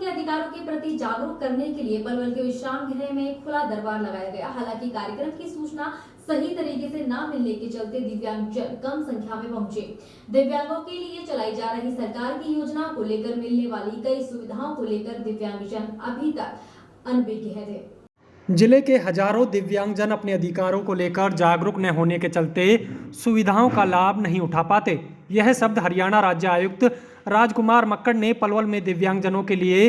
उनके अधिकारों के प्रति जागरूक करने के लिए पलवल के विश्राम गृह में खुला दरबार लगाया गया। हालांकि कार्यक्रम की सूचना सही तरीके से न मिलने के चलते दिव्यांगजन कम संख्या में पहुंचे। दिव्यांगों के लिए चलाई जा रही सरकार की योजना को लेकर मिलने वाली कई सुविधाओं को लेकर दिव्यांगजन अभी तक अनभिज्ञ थे। जिले के हजारों दिव्यांगजन अपने अधिकारों को लेकर जागरूक न होने के चलते सुविधाओं का लाभ नहीं उठा पाते। यह शब्द हरियाणा राज्य आयुक्त राजकुमार मक्कड़ ने पलवल में दिव्यांगजनों के लिए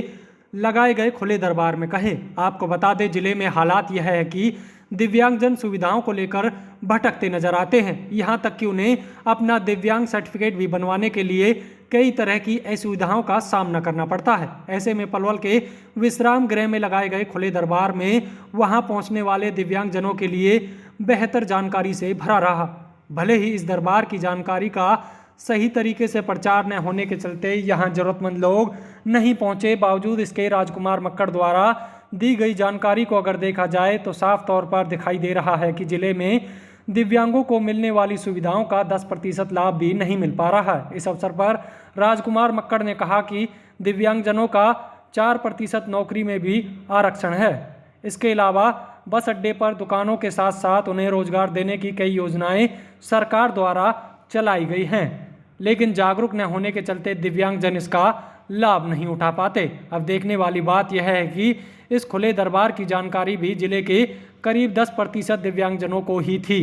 लगाए गए खुले दरबार में कहे। आपको बता दें, जिले में हालात यह है कि दिव्यांगजन सुविधाओं को लेकर भटकते नजर आते हैं। यहां तक कि उन्हें अपना दिव्यांग सर्टिफिकेट भी बनवाने के लिए कई तरह की असुविधाओं का सामना करना पड़ता है। ऐसे में पलवल के विश्राम गृह में लगाए गए खुले दरबार में वहां पहुंचने वाले दिव्यांगजनों के लिए बेहतर जानकारी से भरा रहा। भले ही इस दरबार की जानकारी का सही तरीके से प्रचार न होने के चलते यहां जरूरतमंद लोग नहीं पहुंचे, बावजूद इसके राजकुमार मक्कड़ द्वारा दी गई जानकारी को अगर देखा जाए तो साफ तौर पर दिखाई दे रहा है कि जिले में दिव्यांगों को मिलने वाली सुविधाओं का 10% लाभ भी नहीं मिल पा रहा है। इस अवसर पर राजकुमार मक्कड़ ने कहा कि दिव्यांगजनों का 4% नौकरी में भी आरक्षण है। इसके अलावा बस अड्डे पर दुकानों के साथ साथ उन्हें रोजगार देने की कई योजनाएं सरकार द्वारा चलाई गई हैं, लेकिन जागरूक न होने के चलते दिव्यांगजन इसका लाभ नहीं उठा पाते। अब देखने वाली बात यह है कि इस खुले दरबार की जानकारी भी जिले के करीब 10% दिव्यांगजनों को ही थी।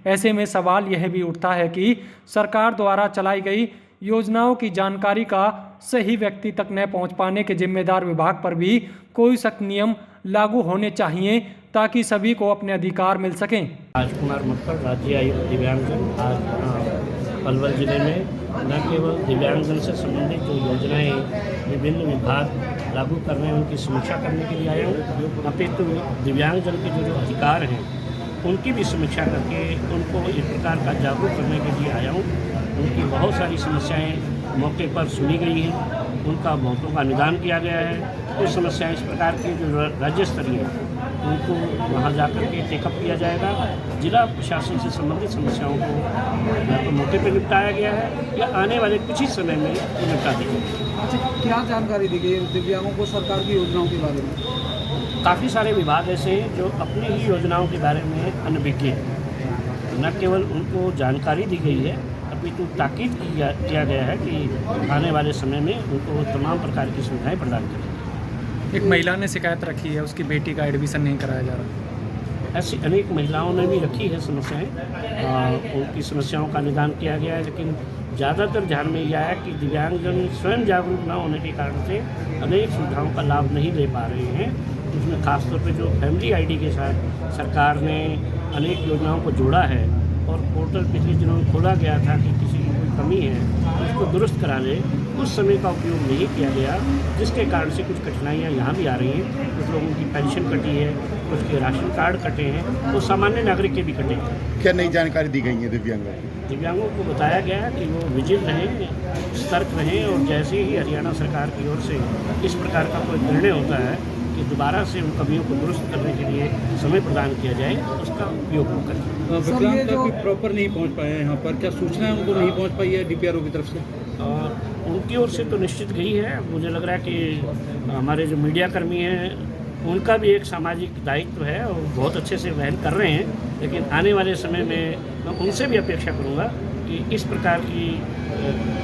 ऐसे में सवाल यह भी उठता है कि सरकार द्वारा चलाई गई योजनाओं की जानकारी का सही व्यक्ति तक न पहुंच पाने के जिम्मेदार विभाग पर भी कोई सख्त नियम लागू होने चाहिए ताकि सभी को अपने अधिकार मिल सकें। राजकुमार मक्कड़, राज्य आयुक्त दिव्यांगजन, आज पलवल जिले में न केवल दिव्यांगजन से संबंधित जो योजनाएं विभिन्न विभाग लागू कर रहे हैं उनकी समीक्षा करने के लिए आया हूँ। अपितु दिव्यांगजन के जो अधिकार हैं उनकी भी समीक्षा करके उनको इस प्रकार का जागरूक करने के लिए आया हूँ। उनकी बहुत सारी समस्याएं मौके पर सुनी गई हैं, उनका बहुतों का निदान किया गया है। कुछ समस्याएं इस प्रकार की जो राज्य स्तरीय उनको वहां जाकर के टेकअप किया जाएगा। जिला प्रशासन से संबंधित समस्याओं को या तो मौके पर निपटाया गया है या आने वाले कुछ ही समय में निपटा दी जाएगी। अच्छा, क्या जानकारी दी गई है दिव्यांगों को सरकार की योजनाओं के बारे में? काफ़ी सारे विभाग ऐसे हैं जो अपनी ही योजनाओं के बारे में अनभिज्ञ हैं। न केवल उनको जानकारी दी गई है, अपितु ताकीद किया गया है कि आने वाले समय में उनको तमाम प्रकार की सुविधाएं प्रदान करें। एक महिला ने शिकायत रखी है, उसकी बेटी का एडमिशन नहीं कराया जा रहा। ऐसी अनेक महिलाओं ने भी रखी है समस्याएं, उनकी समस्याओं का निदान किया गया है, लेकिन ज़्यादातर ध्यान में यह आया कि दिव्यांगजन स्वयं जागरूक न होने के कारण से अनेक सुविधाओं का लाभ नहीं ले पा रहे हैं। उसमें खासतौर पर जो फैमिली आईडी के साथ सरकार ने अनेक योजनाओं को जोड़ा है और पोर्टल पिछले दिनों में खोला गया था कि किसी की कोई कमी है उसको दुरुस्त कराने, उस समय का उपयोग नहीं किया गया, जिसके कारण से कुछ कठिनाइयाँ यहाँ भी आ रही हैं। कुछ लोगों की पेंशन कटी है, कुछ के राशन कार्ड कटे हैं, तो सामान्य नागरिक के भी कटे हैं। क्या नई जानकारी दी गई है दिव्यांगों को बताया गया है कि वो विजिल रहें, सतर्क रहें और जैसे ही हरियाणा सरकार की ओर से इस प्रकार का कोई निर्णय होता है कि दोबारा से उन कमियों को दुरुस्त करने के लिए समय प्रदान किया जाए, उसका उपयोग वो करें। विकलांग जो प्रॉपर नहीं पहुंच पाए हैं यहाँ पर, क्या सूचना उनको नहीं पहुंच पाई है डीपीआरओ की तरफ से? उनकी ओर से तो निश्चित गई है। मुझे लग रहा है कि हमारे जो मीडिया कर्मी हैं उनका भी एक सामाजिक दायित्व है और बहुत अच्छे से वहन कर रहे हैं, लेकिन आने वाले समय में मैं उनसे भी अपेक्षा करूँगा कि इस प्रकार की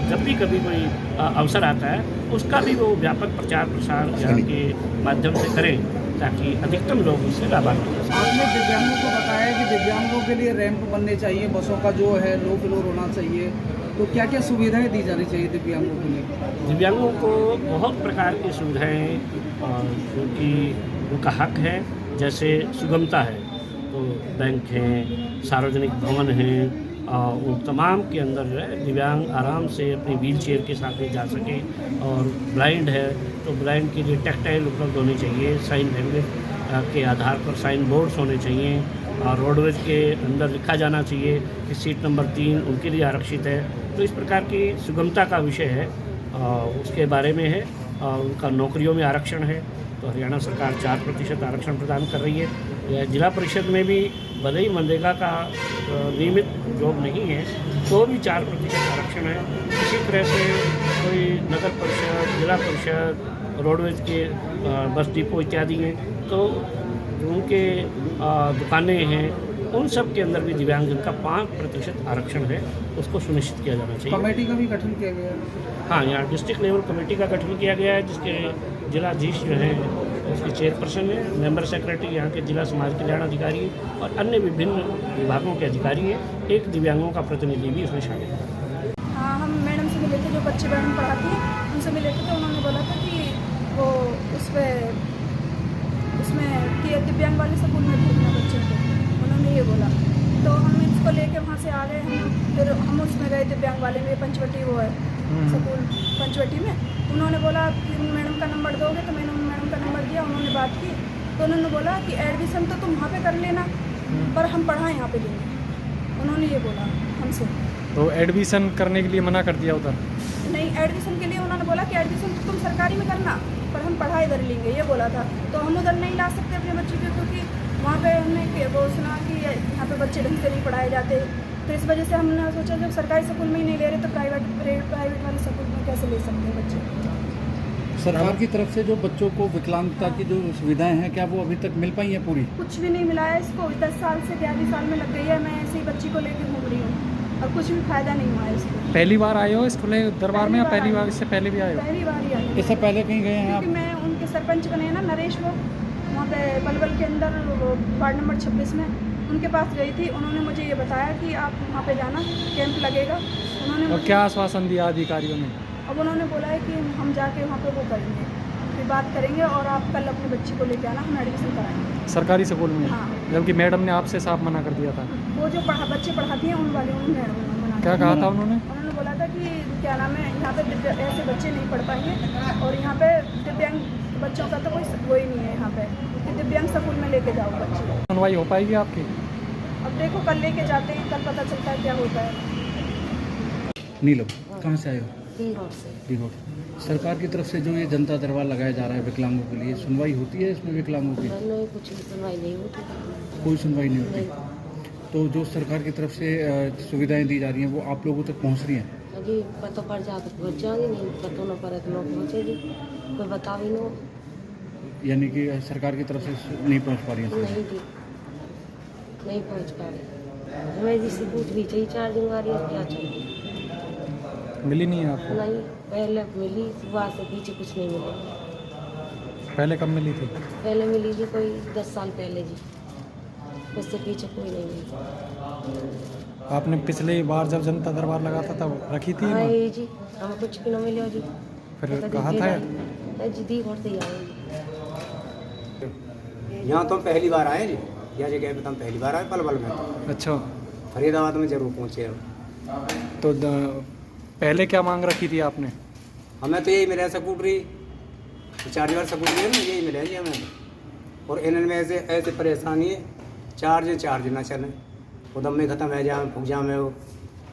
जब भी कभी कोई अवसर आता है उसका भी वो व्यापक प्रचार प्रसार यहाँ के माध्यम से करें ताकि अधिकतम लोग इससे लाभान्वित हों। आपने दिव्यांगों को बताया कि दिव्यांगों के लिए रैंप बनने चाहिए, बसों का जो है लो फ्लोर होना चाहिए, तो क्या क्या सुविधाएं दी जानी चाहिए दिव्यांगों के लिए? दिव्यांगों को बहुत प्रकार की सुविधाएं जो कि उनका हक है, जैसे सुगमता है तो बैंक हैं, सार्वजनिक भवन हैं, उन तमाम के अंदर जो है दिव्यांग आराम से अपनी व्हील चेयर के साथ में जा सके। और ब्लाइंड है तो ब्लाइंड के लिए टेक्टाइल उपलब्ध होने चाहिए, साइन लैंग्वेज के आधार पर साइन बोर्ड्स होने चाहिए और रोडवेज के अंदर लिखा जाना चाहिए कि सीट नंबर 3 उनके लिए आरक्षित है। तो इस प्रकार की सुगमता का विषय है, उसके बारे में है। उनका नौकरियों में आरक्षण है तो हरियाणा सरकार 4% आरक्षण प्रदान कर रही है। जिला परिषद में भी भले ही मनरेगा का नियमित जॉब नहीं है तो भी 4% आरक्षण है। इसी तरह से कोई नगर परिषद, जिला परिषद रोडवेज के बस डिपो इत्यादि हैं, तो जो उनके दुकानें हैं उन सब के अंदर भी दिव्यांगजन का 5% आरक्षण है, उसको सुनिश्चित किया जाना चाहिए। कमेटी का भी गठन किया गया है। हाँ, यहाँ डिस्ट्रिक्ट लेवल कमेटी का गठन किया गया है, जिसके जिलाधीश जो हैं उसके चेयरपर्सन है, मेंबर सेक्रेटरी यहाँ के जिला समाज कल्याण अधिकारी और अन्य विभिन्न विभागों के अधिकारी हैं। एक दिव्यांगों का प्रतिनिधि भी इसमें शामिल है। हाँ, हम मैडम से मिले थे, जो बच्चे मैडम पढ़ाती हैं उनसे मिले थे, तो उन्होंने बोला था कि वो उसमें कि दिव्यांग वाले स्कूल में भेजना बच्चे को, उन्होंने ये बोला। तो हम इसको लेके वहाँ से आ गए, फिर हम उसमें गए दिव्यांग वाले में, पंचवटी वो है स्कूल पंचवटी में। उन्होंने बोला कि मैडम का नंबर दोगे, तो मैंने मैडम का नंबर दिया, उन्होंने बात की, तो उन्होंने बोला कि एडमिशन तो तुम वहाँ पे कर लेना, पर हम पढ़ाएँ यहाँ पे लेंगे, उन्होंने ये बोला हमसे। तो एडमिशन करने के लिए मना कर दिया उधर? नहीं, एडमिशन के लिए उन्होंने बोला कि एडमिशन तो तुम सरकारी में करना, पर हम पढ़ाई इधर लेंगे, ये बोला था। तो हम उधर नहीं ला सकते अपने बच्चे को, क्योंकि वहाँ पे हमने वो सुना कि यहाँ पे बच्चे ढंग से नहीं पढ़ाए जाते, तो इस वजह से हमने सोचा जब सरकारी स्कूल में ही नहीं ले रहे तो प्राइवेट वाले स्कूल में कैसे ले सकते हैं बच्चे। सरकार की तरफ से जो बच्चों को विकलांगता की जो सुविधाएं हैं, क्या वो अभी तक मिल पाई हैं पूरी? कुछ भी नहीं मिला है इसको, 10 साल से 11 साल में लग गई है, मैं ऐसे ही बच्ची को लेकर घूम रही हूँ और कुछ भी फायदा नहीं हुआ है इसको। पहली बार आए हो इस खुले दरबार में या पहली बार, इससे पहले भी आए हो? पहली बार ही आई हूँ। इससे पहले कहीं गए हैं आप? क्योंकि मैं उनके सरपंच बने हैं ना, नरेश, वो वहाँ पे पलवल के अंदर वार्ड नंबर 26 में उनके पास गई थी। उन्होंने मुझे ये बताया कि आप वहाँ पे जाना, कैंप लगेगा। उन्होंने और क्या आश्वासन दिया अधिकारियों ने? अब उन्होंने बोला है कि हम जाके वहाँ पे वो करेंगे, फिर बात करेंगे और आप कल अपनी बच्ची को लेके आना, हम एडमिशन कराएंगे सरकारी स्कूल में। हाँ। जबकि मैडम ने आपसे साफ मना कर दिया था। वो जो बच्चे पढ़ाती हैं उन वाले उन्होंने मना क्या कहा था उन्होंने? उन्होंने बोला था कि क्या नाम है, यहाँ पे ऐसे बच्चे नहीं पढ़ पाएंगे और यहाँ पे दिव्यांग बच्चों का तो कोई वही नहीं है यहाँ पे, कि दिव्यांग स्कूल में लेके जाओ बच्चे। सुनवाई हो पाएगी आपकी? अब देखो, कल लेके जाते हैं, कल पता चलता है क्या होता है। नीलम, कहाँ से आए हो? रोड से। दिघोट। सरकार की तरफ से जो ये जनता दरबार लगाया जा रहा है विकलांगों के लिए, सुनवाई होती है इसमें विकलांगों की? नहीं, कुछ भी सुनवाई नहीं होती। कोई सुनवाई नहीं होती। तो जो सरकार की तरफ से सुविधाएं दी जा रही हैं वो आप लोगों तक पहुंच रही हैं? जी, पता पड़ जाए तो पहुँच जाएंगे, नहीं पता न पड़े तो लोग पहुँचेगी, कोई बता भी न। यानी कि सरकार की तरफ से नहीं पहुंच पा रही हैं? नहीं जी, नहीं पहुँच पा रही। हमें जिससे पूछ भी चाहिए चार्जिंग वाली, क्या चाहिए? मिली नहीं है आपको? नहीं, पहले मिली, सुबह से पीछे कुछ नहीं मिला। पहले कब मिली थी? पहले मिली जी कोई 10 साल पहले जी, उससे पीछे कोई नहीं मिली। आपने पिछली बार जब जनता दरबार लगा था तब रखी थी? हाँ जी, हमें कुछ भी न मिला जी। फिर कहा था जी दी घर से ही आए। यहाँ तो हम पहली बार आए जी, यह जगह पे तो हम पहली बार आए पलवल में। अच्छा, फरीदाबाद में जरूर पहुँचे हम। तो पहले क्या मांग रखी थी आपने? हमें तो यही मिला स्कूटरी, 4 बार स्कूटरी है ना, यही मिला जी हमें। और इन्हें में ऐसे परेशानी है, चार्ज ना चले, उदम में ख़त्म है, जाए फूक जाम है। वो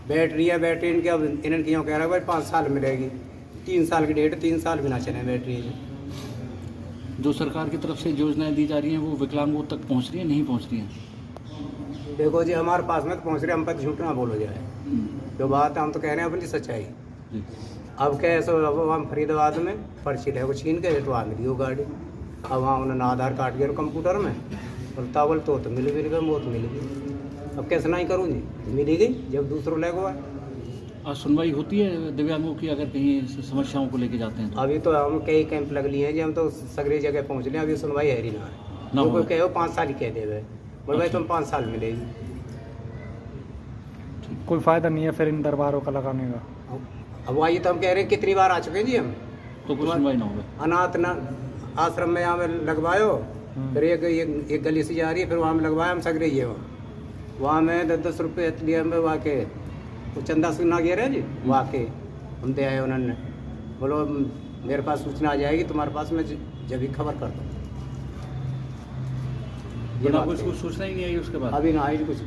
बैटरी है, बैटरी इनके अब इन्हें क्यों कह रहा है भाई 5 साल मिलेगी, 3 साल की डेट, 3 साल भी ना चले बैटरी। जो सरकार की तरफ से योजनाएं दी जा रही हैं वो विकलांगों तक पहुंच रही हैं, नहीं पहुंच रही हैं? देखो जी, हमारे पास में तो पहुँच रहे, हम पर झूठ ना बोलो जाए, जो बात है हम तो कह रहे हैं अपनी सच्चाई। अब क्या ऐसा, अब हम फरीदाबाद में पर्ची ले वो छीन के हटवा मिली वो गाड़ी। अब वहाँ उन्होंने आधार कार्ड दिया कंप्यूटर में, बोलता बोल तो मिल गई, वो तो मिल गई। अब कैसे नहीं करूँ जी, मिली गई जब दूसरों ले गया। और सुनवाई होती है दिव्यांगों की अगर कहीं समस्याओं को लेके जाते हैं तो? अभी तो हम कई कैंप लग लिए हैं जी, हम तो सगरी जगह पहुँच रहे हैं, अभी सुनवाई है ही ना है। ना कोई कहो 5 साल ही कह दे बोल भाई तुम 5 साल मिलेगी। कोई फायदा नहीं है फिर इन दरबारों का लगाने का? अब वही तो हम कह रहे हैं, कितनी बार आ चुके हैं जी हम, तो कुछ सुनवाई ना होगा? अनाथ ना आश्रम में यहाँ लगवायो, फिर एक गली से जा रही है, फिर वहाँ में लगवाया हम सगरे ये वहाँ में 10 रुपये लिया में वहाँ के वो चंदा सुना गया रहे जी, वहाँ के हम दे आए। उन्होंने बोलो मेरे पास सूचना आ जाएगी तुम्हारे पास, मैं जब भी खबर कर दूँ। ये कुछ सूचना ही नहीं आई उसके बाद? अभी ना आई कुछ।